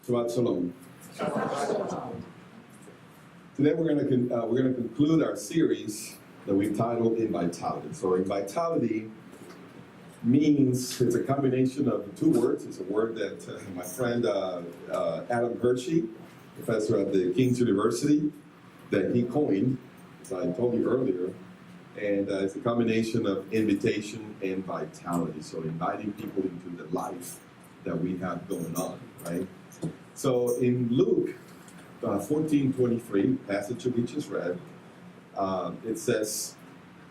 Shabbat Shalom. Today we're going to conclude our series that we've titled Invitality. So Invitality means, it's a combination of two words. It's a word that my friend Adam Hershey, professor at the King's University, that he coined, as I told you earlier. And it's a combination of invitation and vitality. So inviting people into the life that we have going on, right? So in Luke 14:23, passage that we just read, it says,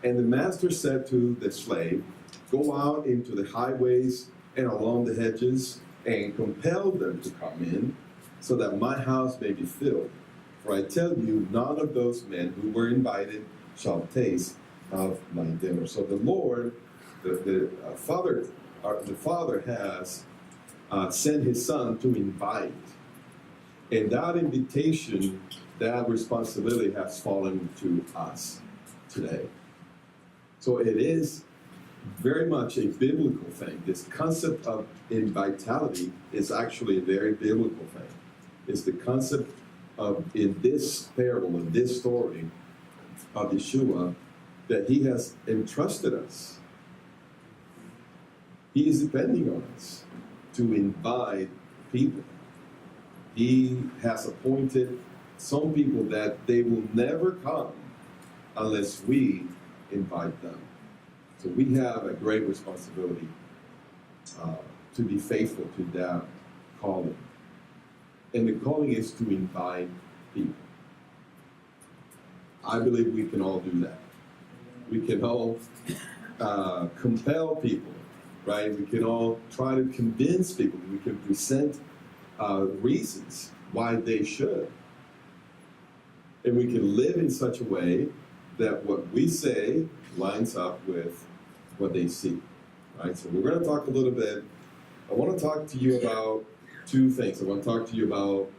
"And the master said to the slave, go out into the highways and along the hedges and compel them to come in so that my house may be filled. For I tell you, none of those men who were invited shall taste of my dinner." So the Lord, the Father has sent His Son to invite. And that invitation, that responsibility has fallen to us today. So it is very much a biblical thing. This concept of invitality is actually a very biblical thing. It's the concept of, in this parable, in this story of Yeshua, that He has entrusted us. He is depending on us to invite people. He has appointed some people that they will never come unless we invite them. So we have a great responsibility to be faithful to that calling. And the calling is to invite people. I believe we can all do that. We can all compel people, right? We can all try to convince people. We can present reasons why they should. And we can live in such a way that what we say lines up with what they see, right? So we're going to talk a little bit. I want to talk to you about two things. I want to talk to you about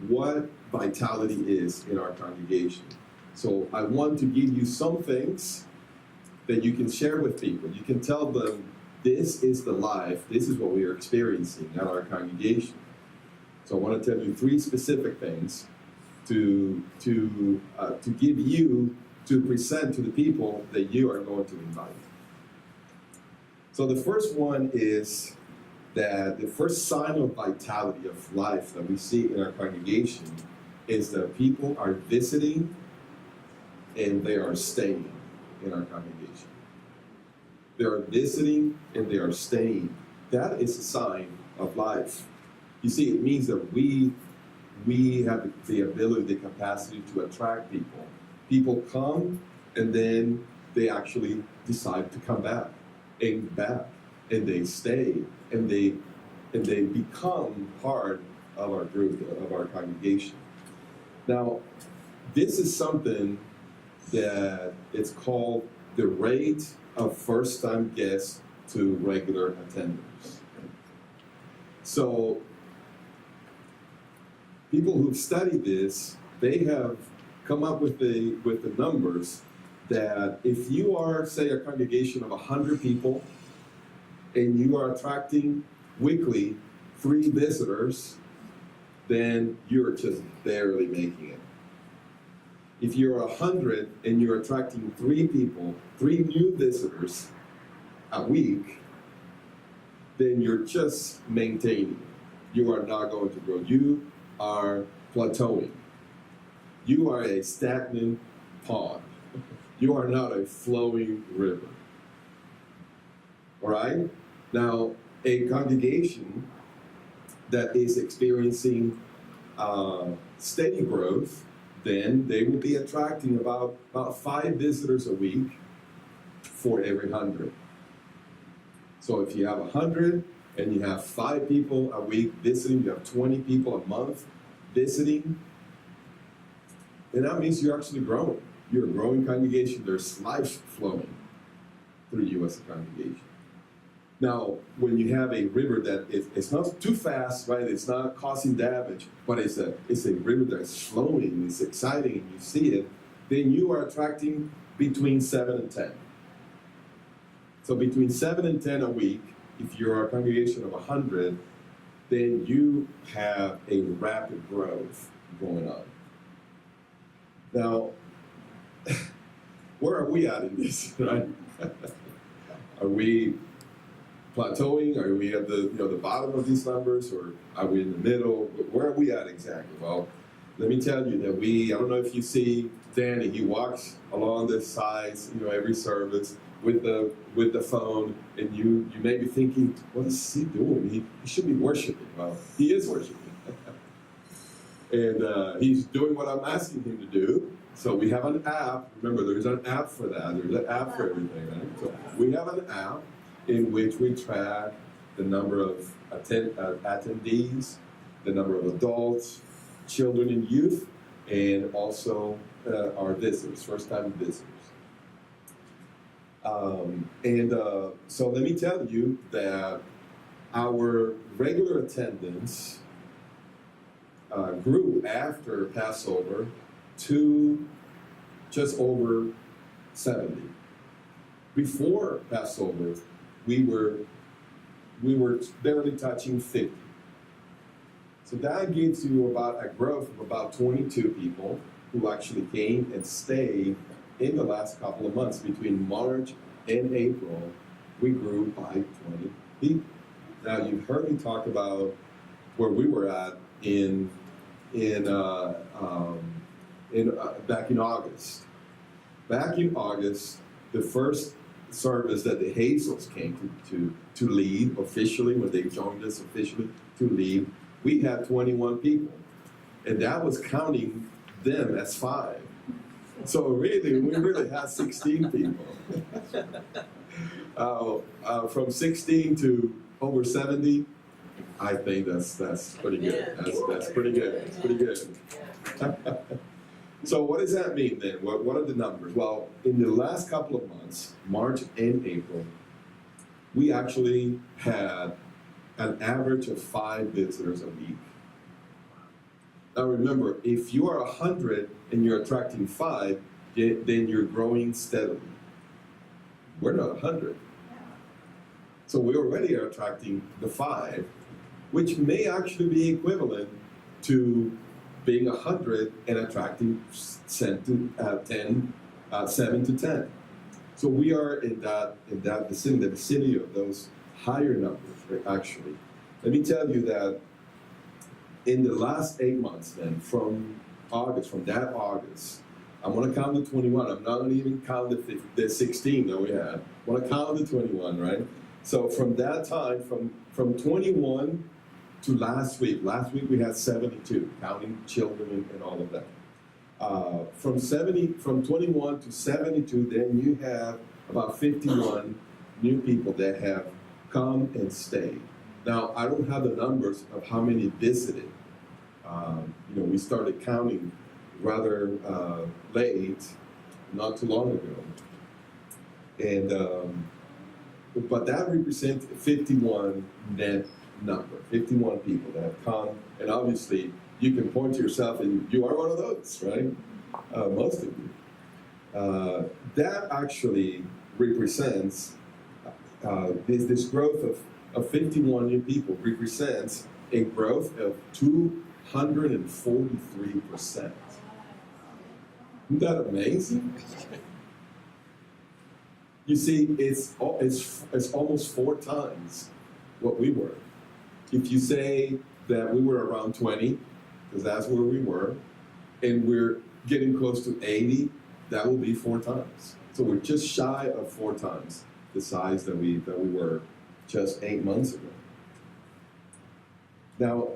what vitality is in our congregation. So I want to give you some things that you can share with people. You can tell them, this is the life, this is what we are experiencing at our congregation. So I want to tell you three specific things to give you, to present to the people that you are going to invite. So the first one is that the first sign of vitality of life that we see in our congregation is that people are visiting and they are staying in our congregation. They are visiting and they are staying. That is a sign of life. You see, it means that we have the ability, the capacity to attract people. People come and then they actually decide to come back, and they stay, and they become part of our group, of our congregation. Now, this is something that it's called the rate of first-time guests to regular attenders. So people who've studied this, they have come up with the numbers that if you are, say, a congregation of 100 people and you are attracting weekly 3 visitors, then you're just barely making it. If you're 100 and you're attracting 3 people, 3 new visitors a week, then you're just maintaining. You are not going to grow. You are plateauing. You are a stagnant pond. You are not a flowing river. All right? Now, a congregation that is experiencing steady growth, then they will be attracting about 5 visitors a week for every 100. So if you have 100 and you have 5 people a week visiting, you have 20 people a month visiting, then that means you're actually growing. You're a growing congregation. There's life flowing through you as a congregation. Now, when you have a river that it's not too fast, right? It's not causing damage, but it's a river that's flowing, it's exciting, and you see it, then you are attracting between 7 and 10. So between 7 and 10 a week, if you're a congregation of 100, then you have a rapid growth going on. Now, where are we at in this, right? Are we plateauing? Are we at the bottom of these numbers, or are we in the middle? Where are we at exactly? Well, let me tell you that I don't know if you see Danny, he walks along the sides, every service with the phone, and you may be thinking, what is he doing? He should be worshiping. Well, he is worshiping. And he's doing what I'm asking him to do. So we have an app. Remember, there's an app for that. There's an app for everything, right? So we have an app in which we track the number of attendees, the number of adults, children and youth, and also our visitors, first-time visitors. So let me tell you that our regular attendance grew after Passover to just over 70. Before Passover, we were barely touching 50. So that gives you about a growth of about 22 people who actually came and stayed in the last couple of months. Between March and April, we grew by 20 people. Now, you've heard me talk about where we were at back in August. Back in August, the first service that the Hazels came to lead officially, when they joined us officially to lead, we had 21 people, and that was counting them as 5. So really, we really had 16 people. From 16 to over 70, I think that's pretty good. That's pretty good. It's pretty good. So what does that mean then? What are the numbers? Well, in the last couple of months, March and April, we actually had an average of 5 visitors a week. Now remember, if you are 100 and you're attracting 5, then you're growing steadily. We're not 100. So we already are attracting the 5, which may actually be equivalent to being 100 and attracting 7 to 10. So we are in that vicinity, the vicinity of those higher numbers, right, actually. Let me tell you that in the last 8 months then, from that August, I'm going to count the 21. I'm not going to even count the 16 that we had. I'm going to count the 21, right? So from that time, from 21 to last week we had 72, counting children and all of that. From 21 to 72, then you have about 51 new people that have come and stayed. Now, I don't have the numbers of how many visited. We started counting rather late, not too long ago. And but that represents 51 net number, 51 people that have come. And obviously, you can point to yourself and you are one of those, right? Most of you. That actually represents, this growth of 51 new people represents a growth of 243%. Isn't that amazing? You see, it's almost 4 times what we were. If you say that we were around 20, because that's where we were, and we're getting close to 80, that will be 4 times. So we're just shy of 4 times the size that we were just 8 months ago. Now,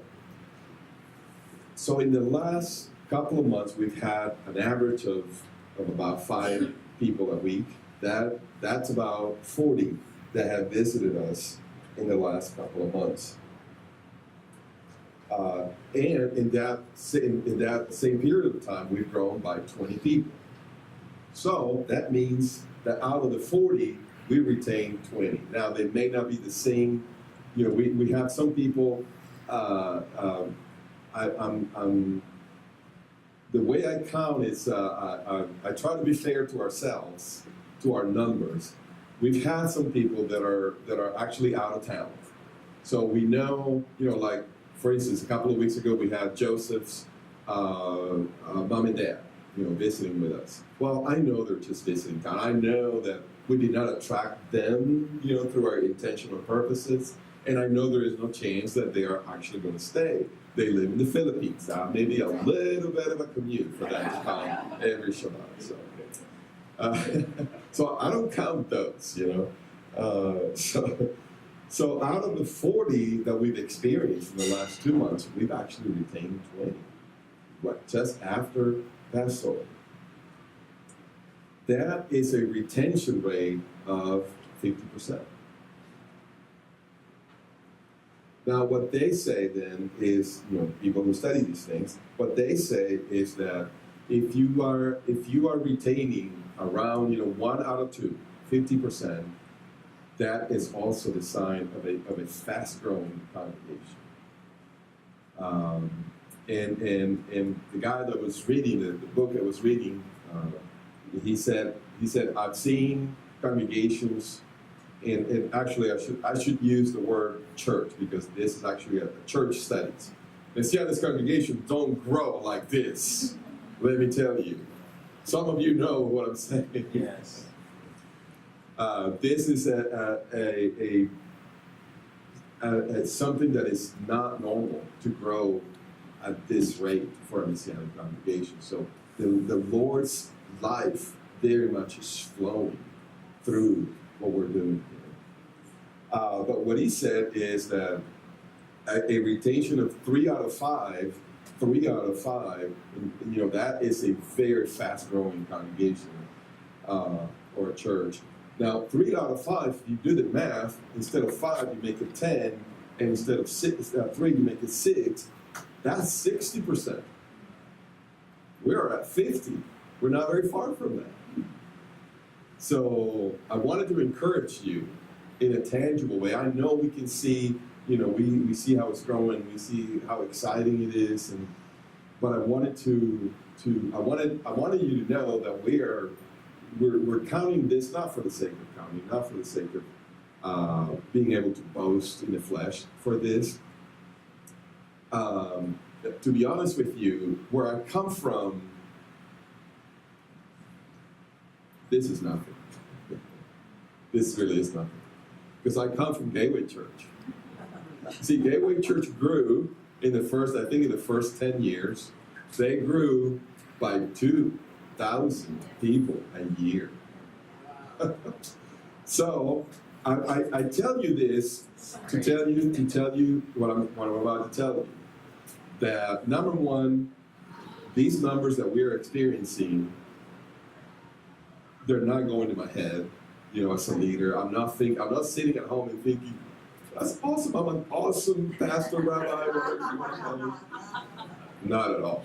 so in the last couple of months, we've had an average of about 5 people a week. That's about 40 that have visited us in the last couple of months. And in that same period of time, we've grown by 20 people. So that means that out of the 40, we retain 20. Now, they may not be the same. We have some people. The way I count is I try to be fair to ourselves, to our numbers. We've had some people that are actually out of town. So we know, like, for instance, a couple of weeks ago, we had Joseph's mom and dad, visiting with us. Well, I know they're just visiting town. I know that we did not attract them, through our intentional purposes. And I know there is no chance that they are actually going to stay. They live in the Philippines. Maybe a little bit of a commute for them to come every Shabbat. So I don't count those, So out of the 40 that we've experienced in the last 2 months, we've actually retained 20. Just after Passover. That is a retention rate of 50%. Now, what they say then is, people who study these things, what they say is that if you are retaining around, 1 out of 2, 50%, that is also the sign of a fast-growing congregation. And the guy that was reading the book I was reading, he said I've seen congregations. And actually, I should use the word church, because this is actually a church studies. Messianic congregations don't grow like this. Let me tell you. Some of you know what I'm saying. Yes. This is something that is not normal to grow at this rate for a Messianic congregation. So the Lord's life very much is flowing through what we're doing here. But what he said is that a retention of 3 out of 5, that is a very fast-growing congregation or a church. Now, 3 out of 5, if you do the math, instead of 5, you make it 10, and instead of 3, you make it 6. That's 60%. We're at 50. We're not very far from that. So I wanted to encourage you in a tangible way. I know we can see, we see how it's growing, we see how exciting it is, but I wanted I wanted you to know that we're counting this not for the sake of counting, not for the sake of being able to boast in the flesh for this. To be honest with you, where I come from, this is nothing. This really is nothing. Because I come from Gateway Church. See, Gateway Church grew in the first 10 years. They grew by 2,000 people a year. So I tell you this to tell you what I'm about to tell you. That number one, these numbers that we're experiencing, they're not going to my head, as a leader. I'm not sitting at home and thinking, that's awesome, I'm an awesome pastor, rabbi, whatever you want to call me. Not at all.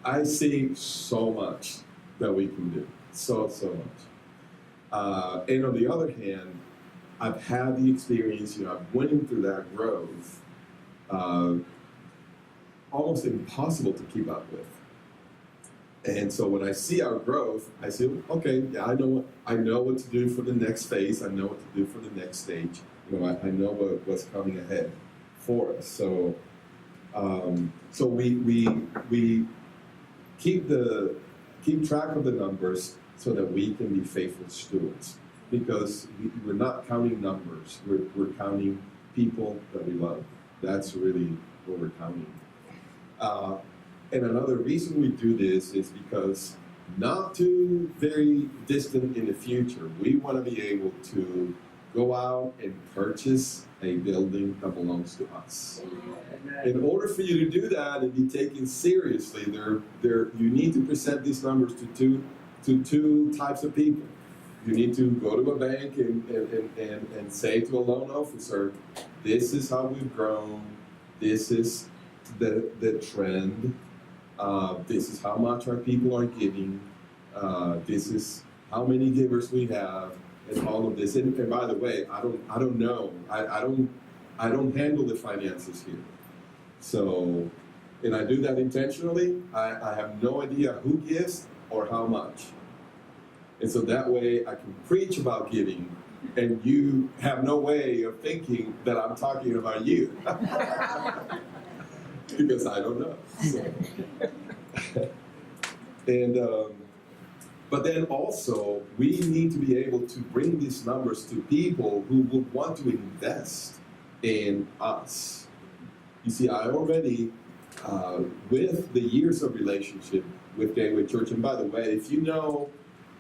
I see so much that we can do, so much. And on the other hand, I've had the experience, I've went through that growth, almost impossible to keep up with. And so when I see our growth, I say, okay, yeah, I know what to do for the next phase. I know what to do for the next stage. I know what's coming ahead for us. So, so we keep track of the numbers so that we can be faithful stewards. Because we're not counting numbers. We're counting people that we love. That's really what we're counting. And another reason we do this is because not too very distant in the future, we want to be able to go out and purchase a building that belongs to us. In order for you to do that and be taken seriously, you need to present these numbers to two types of people. You need to go to a bank and say to a loan officer, this is how we've grown, this is the trend, this is how much our people are giving, this is how many givers we have, and all of this. And by the way, I don't know. I don't handle the finances here. So, and I do that intentionally. I have no idea who gives or how much. And so that way I can preach about giving, and you have no way of thinking that I'm talking about you. Because I don't know. So. And but then also, we need to be able to bring these numbers to people who would want to invest in us. You see, I already, with the years of relationship with Gateway Church, and by the way, if you know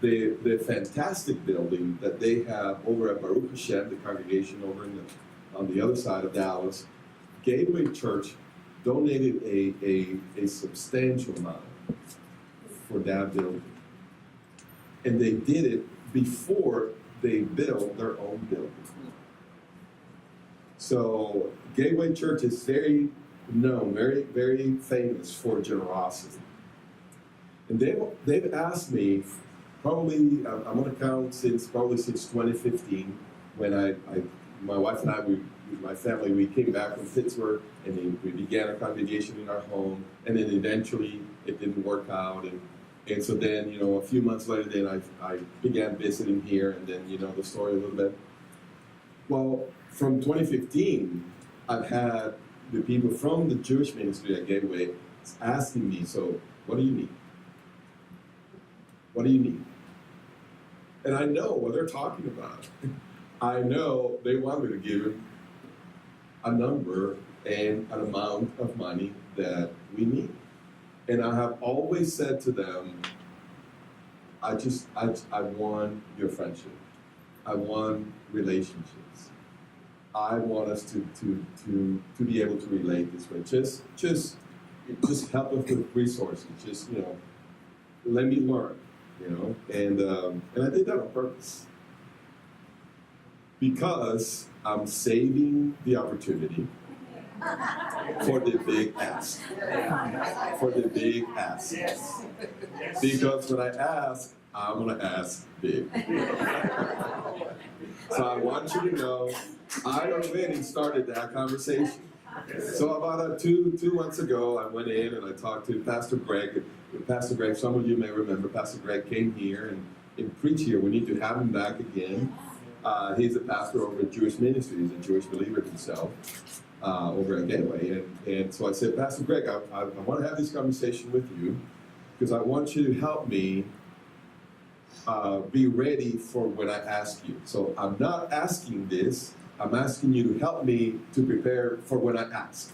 the fantastic building that they have over at Baruch Hashem, the congregation over on the other side of Dallas, Gateway Church donated a substantial amount for that building. And they did it before they built their own building. So Gateway Church is very known, very, very famous for generosity. And they've asked me, probably, I'm going to count since 2015, when my wife and I, my family, we came back from Pittsburgh, and we began a congregation in our home, and then eventually it didn't work out, and so then, a few months later, then I began visiting here, and then, the story a little bit. Well, from 2015, I've had the people from the Jewish ministry at Gateway asking me, so what do you need? What do you need? And I know what they're talking about. I know they want me to give them a number and an amount of money that we need. And I have always said to them, I want your friendship. I want relationships. I want us to be able to relate this way. Just help us with resources. Just, let me learn, and I did that on purpose. Because I'm saving the opportunity for the big ask. For the big ask. Because when I ask, I'm going to ask big. So I want you to know, I already started that conversation. So about two months ago, I went in and I talked to Pastor Greg. Pastor Greg, some of you may remember, Pastor Greg came here and preached here. We need to have him back again. He's a pastor over at Jewish Ministry. He's a Jewish believer himself over at Gateway. And so I said, Pastor Greg, I want to have this conversation with you because I want you to help me be ready for when I ask you. So I'm not asking this. I'm asking you to help me to prepare for when I ask.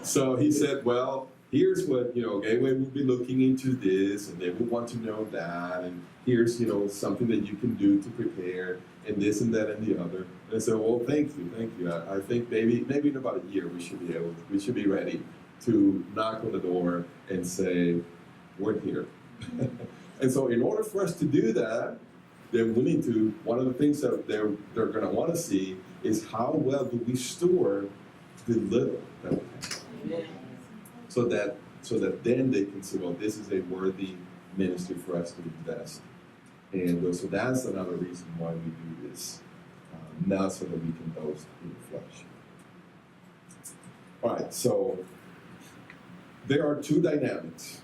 So he said, well, here's what, Gateway will be looking into this, and they will want to know that, and here's, something that you can do to prepare, and this and that and the other. And I said, well, thank you. I think maybe in about a year we should be ready to knock on the door and say, we're here. And so in order for us to do that, then we need to, one of the things that they're going to want to see is how well do we steward the little that we have. So that then they can say, well, this is a worthy ministry for us to invest. And so that's another reason why we do this, not so that we can boast in the flesh. All right, so there are two dynamics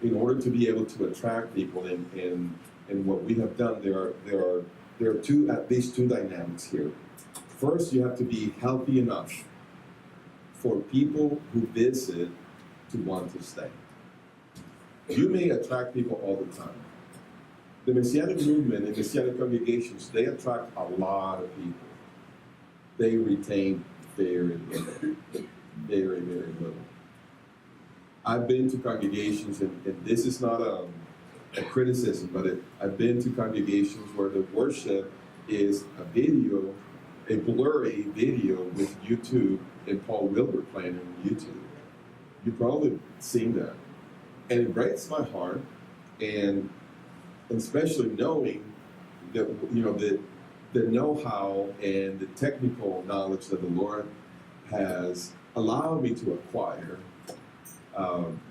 in order to be able to attract people, and what we have done, there are at least two dynamics here. First, you have to be healthy enough for people who visit to want to stay. You may attract people all the time. The Messianic movement and Messianic congregations, they attract a lot of people. They retain very little. Very, very little. I've been to congregations, and this is not a criticism, but I've been to congregations where the worship is a blurry video with YouTube and Paul Wilbur playing on YouTube. You've probably seen that. And it breaks my heart, and especially knowing that, the know-how and the technical knowledge that the Lord has allowed me to acquire.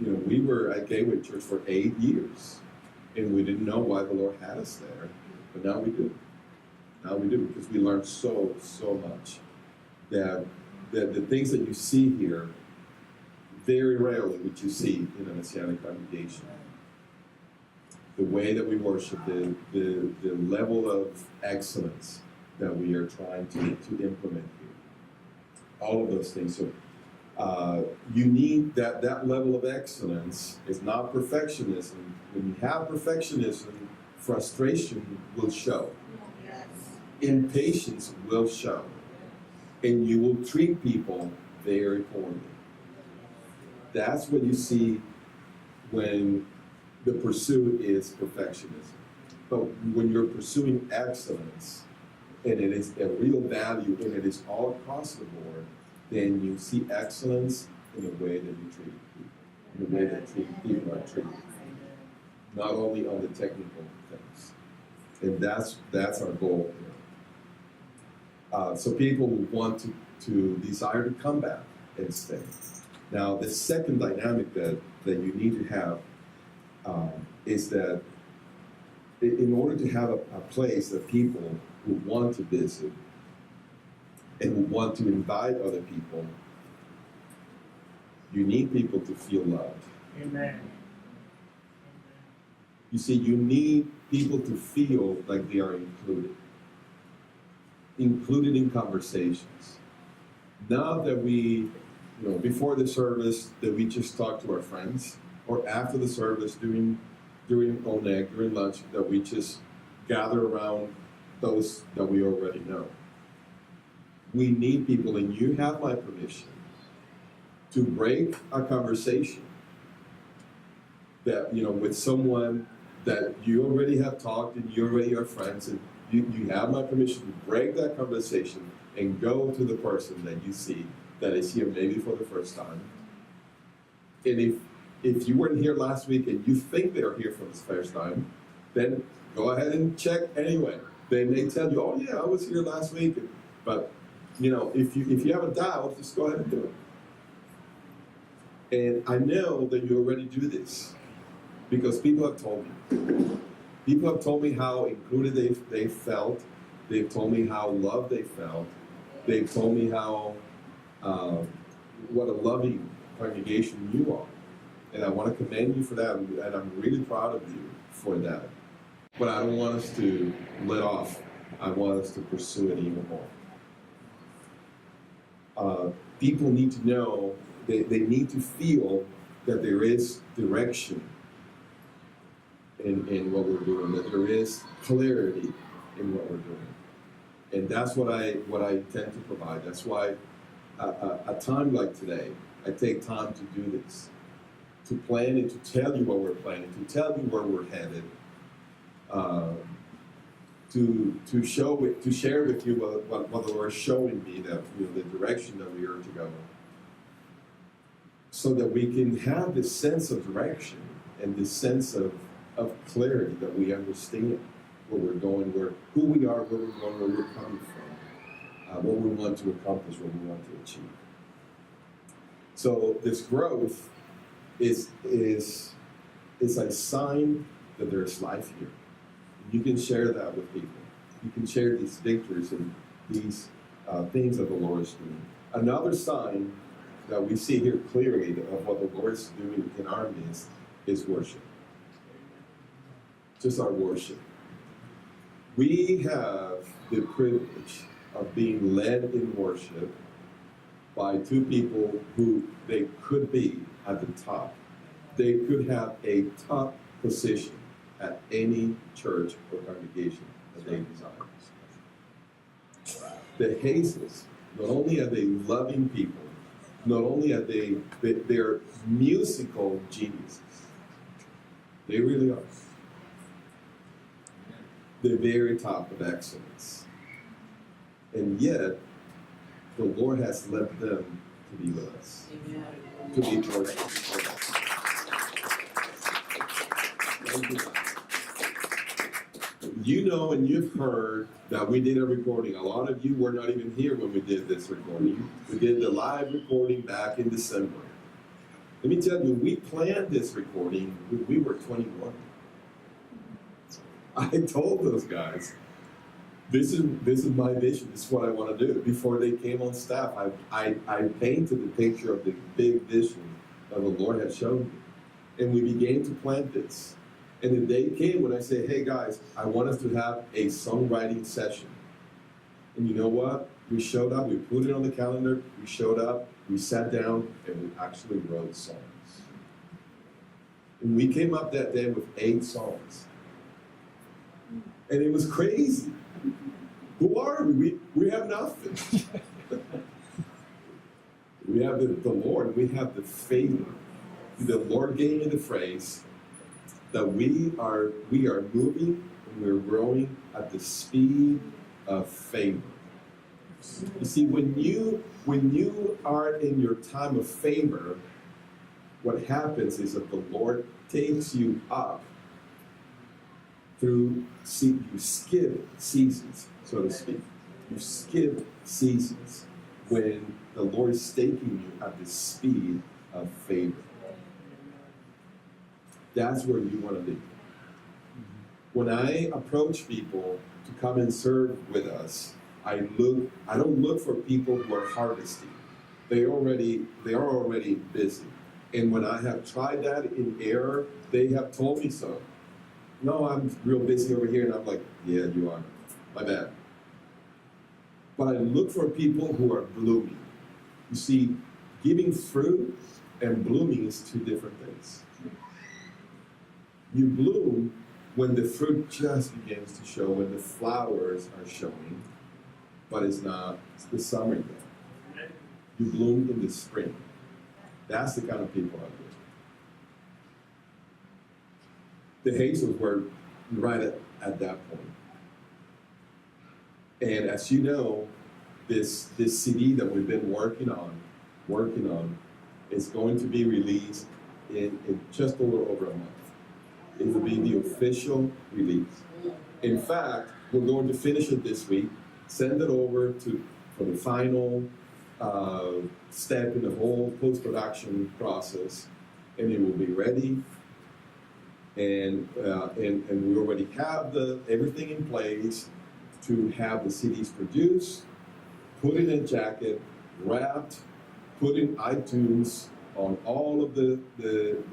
We were at Gateway Church for 8 years, and we didn't know why the Lord had us there, but now we do. Now we do, because we learned so much that the things that you see here, very rarely would you see in a Messianic congregation. the way that we worship, the level of excellence that we are trying to implement here. All of those things. So you need that level of excellence. Is not perfectionism. When you have perfectionism, frustration will show. Yes. Impatience will show. And you will treat people very poorly. That's what you see when the pursuit is perfectionism. But when you're pursuing excellence, and it is a real value, and it is all across the board, then you see excellence in the way that you treat people, in the way that people are treated, not only on the technical things. And that's our goal here. So people will want to desire to come back and stay. Now, the second dynamic that you need to have is that in order to have a place that people would want to visit and would want to invite other people, you need people to feel loved. Amen. You see, you need people to feel like they are included in conversations. Not that we, before the service, that we just talk to our friends, or after the service, during ONEG, during lunch, that we just gather around those that we already know. We need people, and you have my permission to break a conversation that, with someone that you already have talked and you already are friends, and you have my permission to break that conversation and go to the person that you see that is here maybe for the first time. And if you weren't here last week and you think they're here for the first time, then go ahead and check anyway. They may tell you, oh yeah, I was here last week. But if you have a doubt, just go ahead and do it. And I know that you already do this because people have told me. People have told me how included they felt. They've told me how loved they felt. They've told me how what a loving congregation you are. And I want to commend you for that, and I'm really proud of you for that. But I don't want us to let off. I want us to pursue it even more. People need to know, they need to feel that there is direction in what we're doing, that there is clarity in what we're doing. And that's what I intend to provide. That's why a time like today, I take time to do this, to plan and to tell you what we're planning, to tell you where we're headed, to share with you what the Lord is showing me, that the direction that we are to go, so that we can have this sense of direction and this sense of clarity, that we understand where we're going, who we are, where we're going, where we're coming from, what we want to accomplish, what we want to achieve. So this growth is a sign that there's life here. You can share that with people. You can share these victories and these things that the Lord is doing. Another sign that we see here clearly of what the Lord is doing in our midst is worship. Just our worship. We have the privilege of being led in worship by two people who they could be at the top. They could have a top position at any church or congregation that they desire. The Hazels, not only are they loving people, not only are they're musical geniuses. They really are. The very top of excellence. And yet, the Lord has left them to be with us. Amen. To be worshiped. You know, and you've heard that we did a recording. A lot of you were not even here when we did this recording. We did the live recording back in December. Let me tell you, we planned this recording when we were 21. I told those guys, this is my vision. This is what I want to do. Before they came on staff, I painted the picture of the big vision that the Lord had shown me. And we began to plant this. And the day came when I said, hey guys, I want us to have a songwriting session. And you know what? We showed up, we put it on the calendar, we showed up, we sat down, and we actually wrote songs. And we came up that day with 8 songs. And it was crazy. Who are we? We have nothing. We have the Lord, we have the favor. The Lord gave me the phrase that we are moving and we're growing at the speed of favor. You see, when you are in your time of favor, what happens is that the Lord takes you up through, you skip seasons, so to speak. You skip seasons when the Lord is taking you at the speed of favor. That's where you want to be. When I approach people to come and serve with us, I don't look for people who are harvesting. They are already busy. And when I have tried that in error, they have told me so. No, I'm real busy over here, and I'm like, yeah, you are. My bad. But I look for people who are blooming. You see, giving fruit and blooming is 2 different things. You bloom when the fruit just begins to show, when the flowers are showing, but it's the summer yet. You bloom in the spring. That's the kind of people I with. The hazels were right at that point. And as you know, this CD that we've been working on is going to be released in just a little over a month. It will be the official release. In fact, we're going to finish it this week, send it over for the final step in the whole post-production process, and it will be ready. And we already have everything in place to have the CDs produced, put in a jacket, wrapped, put in iTunes, on all of the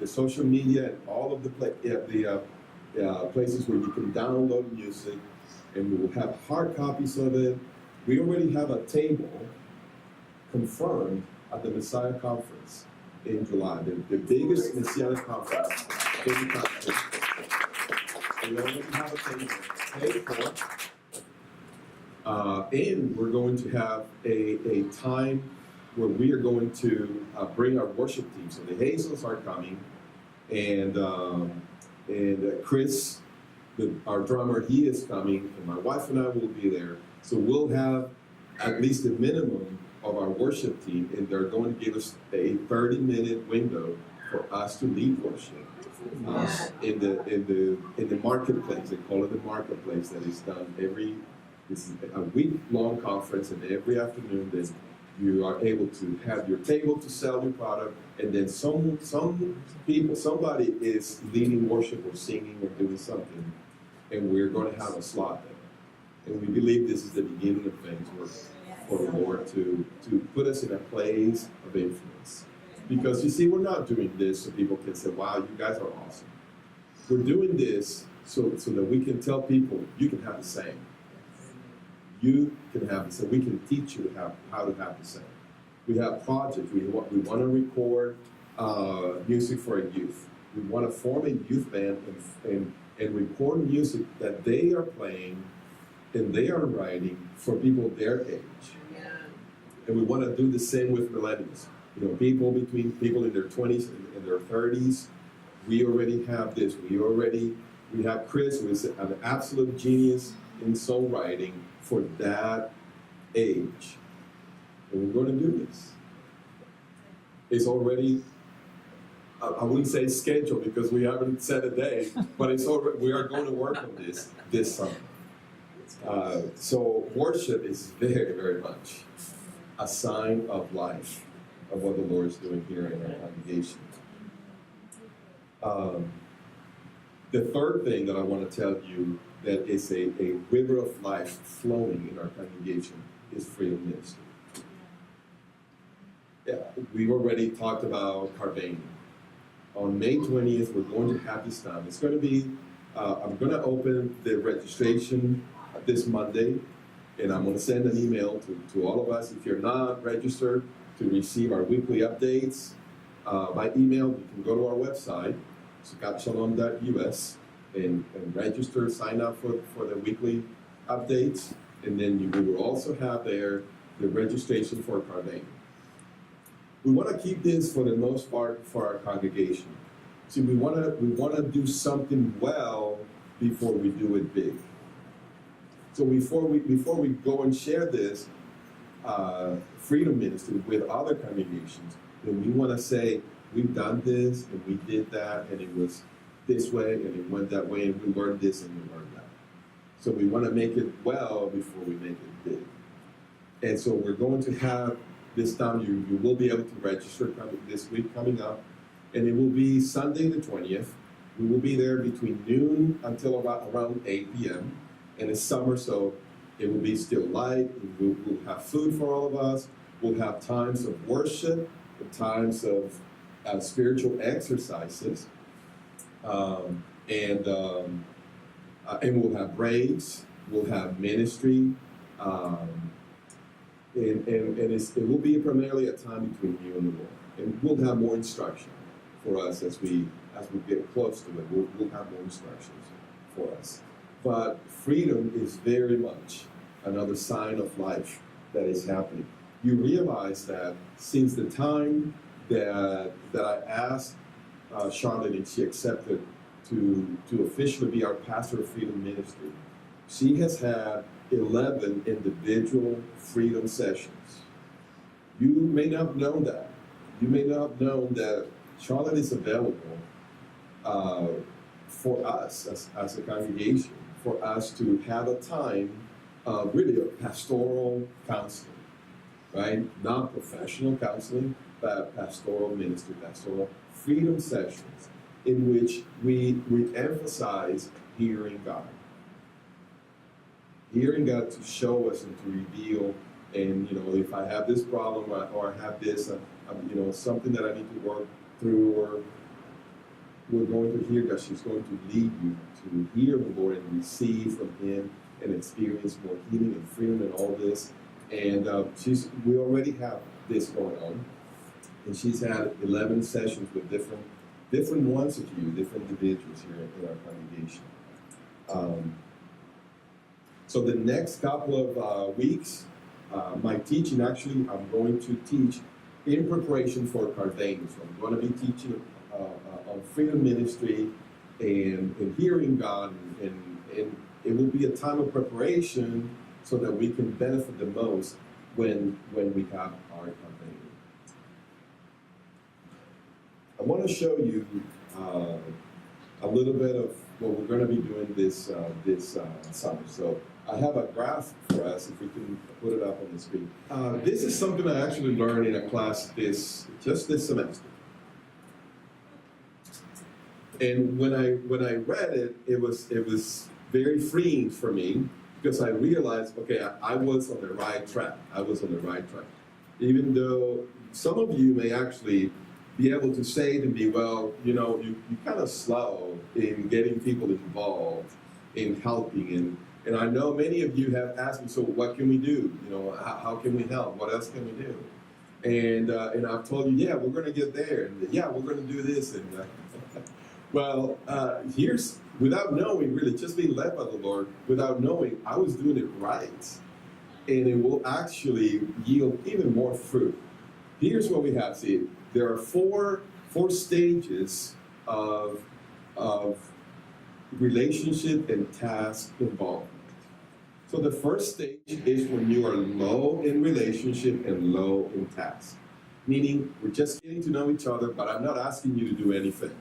social media and all of the places where you can download music, and we will have hard copies of it. We already have a table confirmed at the Messiah Conference in July, the biggest Messianic conference in the country. We already have a table paid for, and we're going to have a time where we are going to bring our worship team. So the Hazels are coming, and Chris, our drummer, he is coming, and my wife and I will be there. So we'll have at least a minimum of our worship team, and they're going to give us a 30-minute window for us to lead worship in the marketplace. They call it the marketplace. That is done this is a week-long conference, and every afternoon then you are able to have your table to sell your product, and then somebody is leading worship or singing or doing something, and we're going to have a slot there. And we believe this is the beginning of things for the Lord to put us in a place of influence. Because you see, we're not doing this so people can say, wow, you guys are awesome. We're doing this so that we can tell people, you can have the same. You can have it, so we can teach you how to have the same. We have projects. We want to record music for a youth. We want to form a youth band and record music that they are playing and they are writing for people their age. Yeah. And we want to do the same with millennials. You know, people in their 20s and their 30s. We already have this. We have Chris, who is an absolute genius in songwriting for that age. And we're going to do this. It's already, I wouldn't say scheduled because we haven't set a day, but we are going to work on this summer. So worship is very, very much a sign of life, of what the Lord is doing here in our congregation. The third thing that I want to tell you that is a river of life flowing in our congregation is freedom ministry. Yeah, we've already talked about Carvana. On May 20th, we're going to have this time. It's going to be, I'm going to open the registration this Monday, and I'm going to send an email to all of us. If you're not registered to receive our weekly updates by email, you can go to our website, sukkatshalom.us, and register, sign up for the weekly updates, and then we will also have there the registration for Carvana. We want to keep this for the most part for our congregation. See, we want to do something well before we do it big. So before we go and share this freedom ministry with other congregations, then we want to say we've done this and we did that and it was this way and it went that way and we learned this and we learned that. So we want to make it well before we make it big. And so we're going to have this time, you will be able to register this week coming up, and it will be Sunday the 20th. We will be there between noon until around 8 p.m. And it's summer, so it will be still light. We'll have food for all of us. We'll have times of worship, times of spiritual exercises, and we'll have breaks. We'll have ministry. And it will be primarily a time between you and the Lord. And we'll have more instruction for us as we get close to it. We'll have more instructions for us. But freedom is very much another sign of life that is happening. You realize that since the time that I asked Charlotte and she accepted to officially be our pastor of Freedom Ministry, she has had 11 individual freedom sessions. You may not have known that. You may not have known that Charlotte is available for us as a congregation, for us to have a time of really a pastoral counseling, right? Not professional counseling, but pastoral ministry, pastoral freedom sessions in which we emphasize hearing God. Hearing God to show us and to reveal, and if I have this problem or I have this, something that I need to work through, or we're going to hear God. She's going to lead you to hear the Lord and receive from Him and experience more healing and freedom and all this. And we already have this going on, and she's had 11 sessions with different ones of you, different individuals here in our congregation. So the next couple of weeks, my teaching, actually, I'm going to teach in preparation for Carvana. So I'm going to be teaching on freedom ministry and hearing God, and it will be a time of preparation so that we can benefit the most when we have our Carvana. I want to show you a little bit of what we're going to be doing this summer. So I have a graph for us, if we can put it up on the screen. This is something I actually learned in a class just this semester. And when I read it, it was very freeing for me, because I realized, okay, I was on the right track. Even though some of you may actually be able to say to me, well, you're kind of slow in getting people involved in helping, and I know many of you have asked me, so what can we do? How can we help? What else can we do? And I've told you, yeah, we're going to get there, and yeah, we're going to do this, and well, here's, without knowing, really, just being led by the Lord, without knowing, I was doing it right, and it will actually yield even more fruit. Here's what we have. See, there are four stages of relationship and task involvement. So the first stage is when you are low in relationship and low in task. Meaning, we're just getting to know each other, but I'm not asking you to do anything.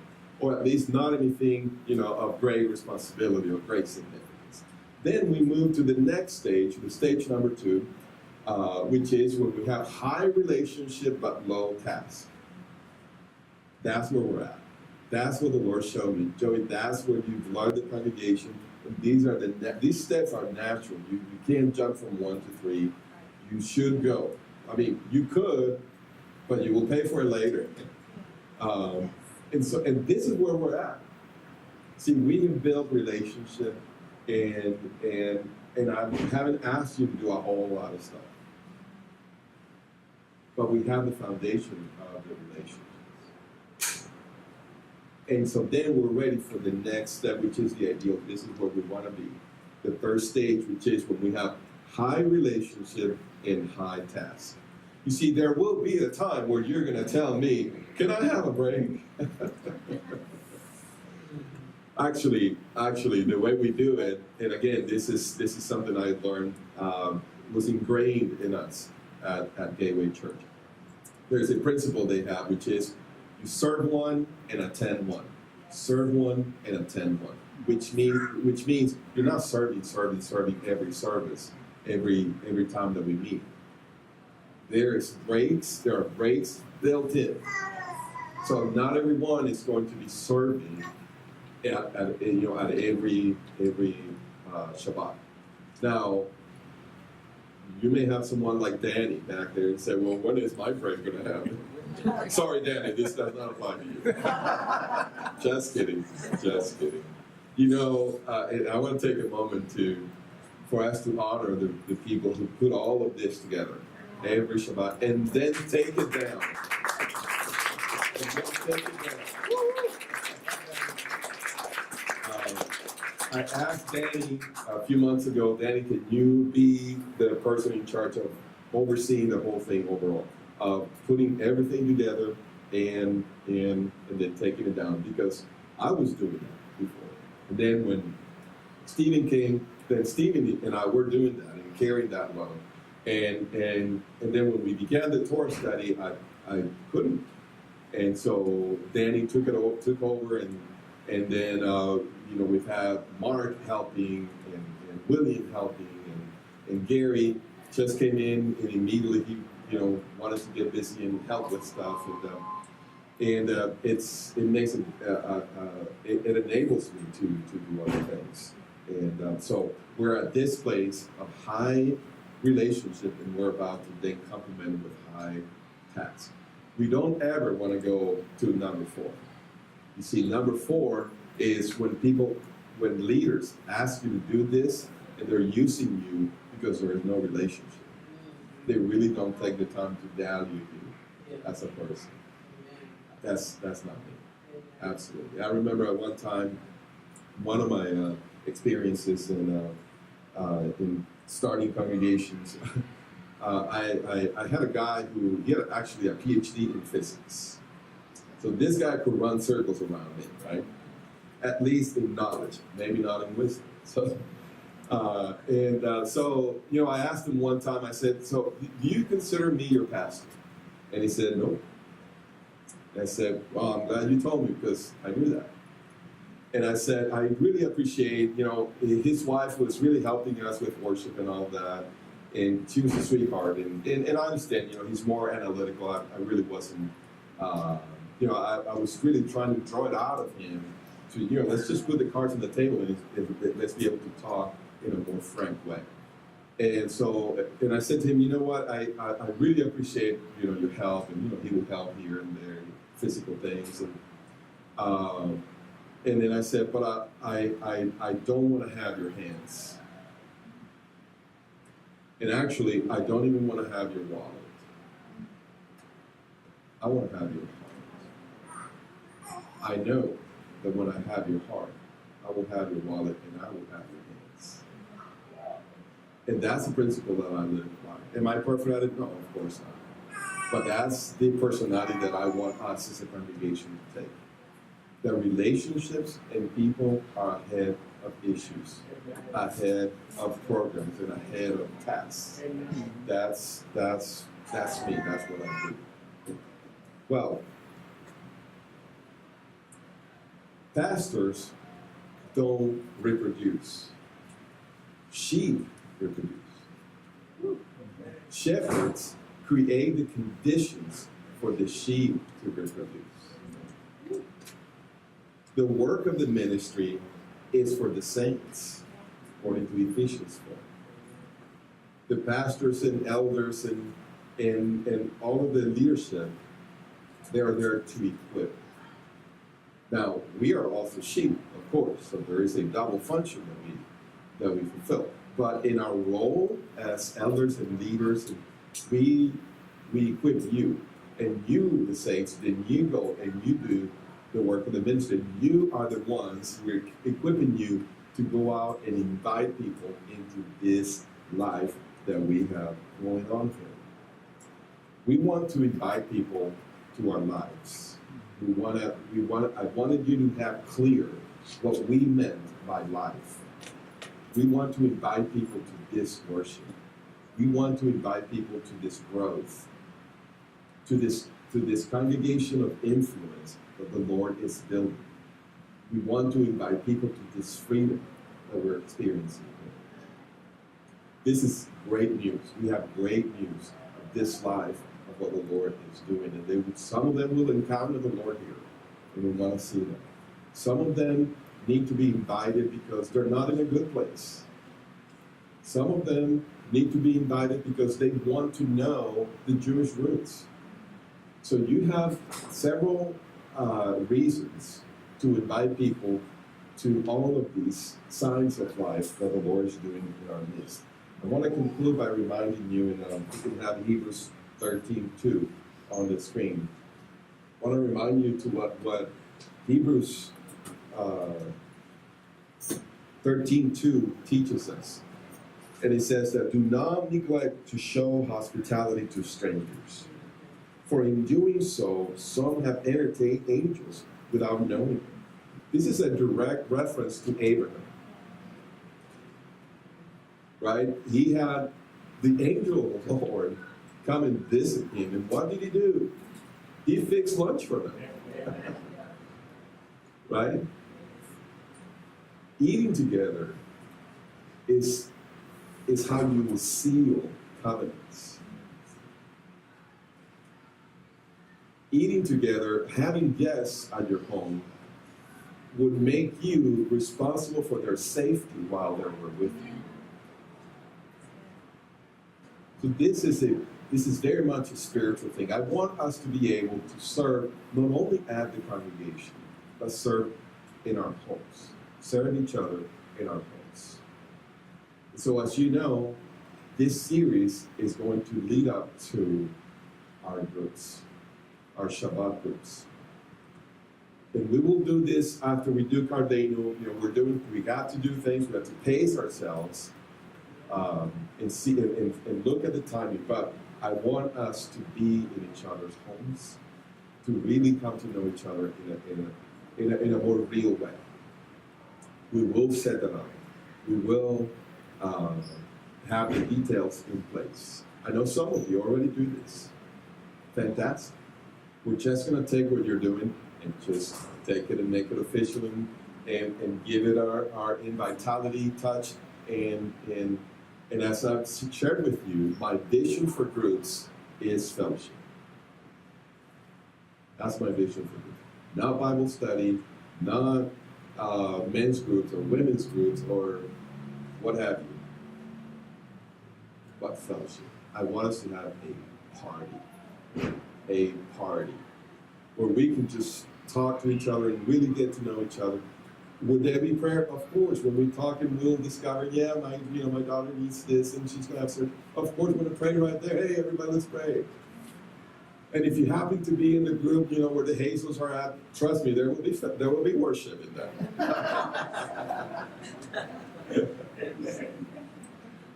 Or at least not anything, of great responsibility or great significance. Then we move to the next stage, the stage number 2, which is when we have high relationship but low task. That's where we're at. That's what the Lord showed me. Joey, that's where you've learned the congregation. And these steps are natural. You can't jump from 1 to 3. You should go. I mean, you could, but you will pay for it later. And this is where we're at. See, we can build relationship, and I haven't asked you to do a whole lot of stuff. But we have the foundation of the relationships. And so then we're ready for the next step, which is the ideal. This is where we want to be. The first stage, which is when we have high relationship and high task. You see, there will be a time where you're going to tell me, can I have a break? Actually, the way we do it, and again, this is something I learned, was ingrained in us at Gateway Church. There's a principle they have, which is you serve one and attend one. Serve one and attend one. Which means you're not serving every service, every time that we meet. There are breaks built in. So not everyone is going to be serving at every Shabbat. Now, you may have someone like Danny back there and say, well, when is my break going to happen? Sorry, Danny, this does not apply to you. Just kidding. You know, and I want to take a moment for us to honor the people who put all of this together every Shabbat, and then take it down. I asked Danny a few months ago, Danny, can you be the person in charge of overseeing the whole thing overall, putting everything together and then taking it down? Because I was doing that before. And then when Stephen came, then Stephen and I were doing that and carrying that load. And then when we began the Torah study, I couldn't. And so Danny took over, and then we've had Mark helping and William helping, and Gary just came in and immediately he wanted to get busy and help with stuff, and it makes it enables me to do other things, and so we're at this place of high relationship, and we're about to then complement with high task. We don't ever want to go to number 4. You see, number 4 is when leaders ask you to do this, and they're using you because there is no relationship. They really don't take the time to value you as a person. That's not me. Absolutely. I remember at one time, one of my experiences in starting congregations, I had a guy who he had actually a PhD in physics. So this guy could run circles around me, right? At least in knowledge, maybe not in wisdom. So, I asked him one time, I said, so do you consider me your pastor? And he said, no. I said, well, I'm glad you told me because I knew that. And I said, I really appreciate, his wife was really helping us with worship and all that. And she was a sweetheart. And I understand, he's more analytical. I really wasn't, I was really trying to draw it out of him to, let's just put the cards on the table and let's be able to talk in a more frank way. And so, and I said to him, you know what, I really appreciate, your help. And, he would help here and there, physical things. And then I said, but I don't want to have your hands. And actually, I don't even want to have your wallet. I want to have your heart. I know that when I have your heart, I will have your wallet and I will have your hands. And that's the principle that I live by. Am I perfect at it? No, of course not. But that's the personality that I want us as a congregation to take. That relationships and people are ahead of issues, ahead of programs, and ahead of tasks. That's me. That's what I do. Well, pastors don't reproduce. Sheep reproduce. Shepherds create the conditions for the sheep to reproduce. The work of the ministry is for the saints, according to Ephesians 4. The pastors and elders and all of the leadership, they are there to equip. Now, we are also sheep, of course, so there is a double function that we fulfill. But in our role as elders and leaders, we equip you, and you, the saints, then you go and you do the work of the ministry. You are the ones, we're equipping you to go out and invite people into this life that we have going on here. We want to invite people to our lives. I wanted you to have clear what we meant by life. We want to invite people to this worship. We want to invite people to this growth, to this congregation of influence that the Lord is building. We want to invite people to this freedom that we're experiencing. This is great news. We have great news of this life, of what the Lord is doing. And some of them will encounter the Lord here, and we want to see them. Some of them need to be invited because they're not in a good place. Some of them need to be invited because they want to know the Jewish roots. So you have several reasons to invite people to all of these signs of life that the Lord is doing in our midst. I want to conclude by reminding you, and you can have Hebrews 13:2 on the screen. I want to remind you to what Hebrews 13:2 teaches us. And it says that do not neglect to show hospitality to strangers. For in doing so, some have entertained angels without knowing them. This is a direct reference to Abraham. Right? He had the angel of the Lord come and visit him. And what did he do? He fixed lunch for them. Right? Eating together is how you will seal covenants. Eating together, having guests at your home, would make you responsible for their safety while they were with you. So this is very much a spiritual thing. I want us to be able to serve not only at the congregation, but serve in our homes. Serve each other in our homes. So as you know, this series is going to lead up to our groups, our Shabbat groups. And we will do this after we do Cardano. We got to do things, we have to pace ourselves and see and look at the timing. But I want us to be in each other's homes, to really come to know each other in a more real way. We will set them up. We will have the details in place. I know some of you already do this. Fantastic. We're just going to take what you're doing and just take it and make it official and give it our Invitality touch. And as I've shared with you, my vision for groups is fellowship. That's my vision for groups. Not Bible study, not men's groups or women's groups or what have you. But fellowship. I want us to have a party where we can just talk to each other and really get to know each other. Would there be prayer? Of course. When we talk and we'll discover, my daughter needs this and she's going to have surgery. Of course, we're going to pray right there. Hey, everybody, let's pray. And if you happen to be in the group, where the Hazels are at, trust me, there will be worship in there.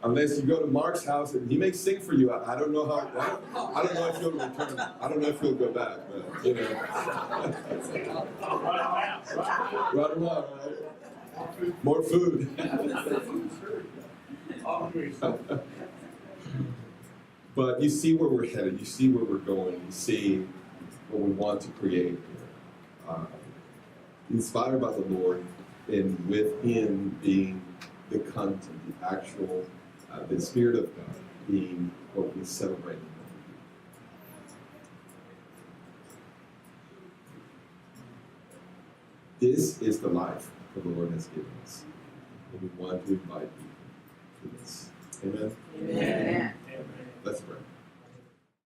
Unless you go to Mark's house and he may sing for you. I don't know how. I don't know if he'll return. I don't know if he'll go back. But, Run him out, right? More food. But you see where we're headed. You see where we're going. You see what we want to create. Inspired by the Lord, and with Him being the content, the actual, the Spirit of God being what we celebrate. This is the life that the Lord has given us. And we want to invite you to this. Amen? Amen. Let's pray.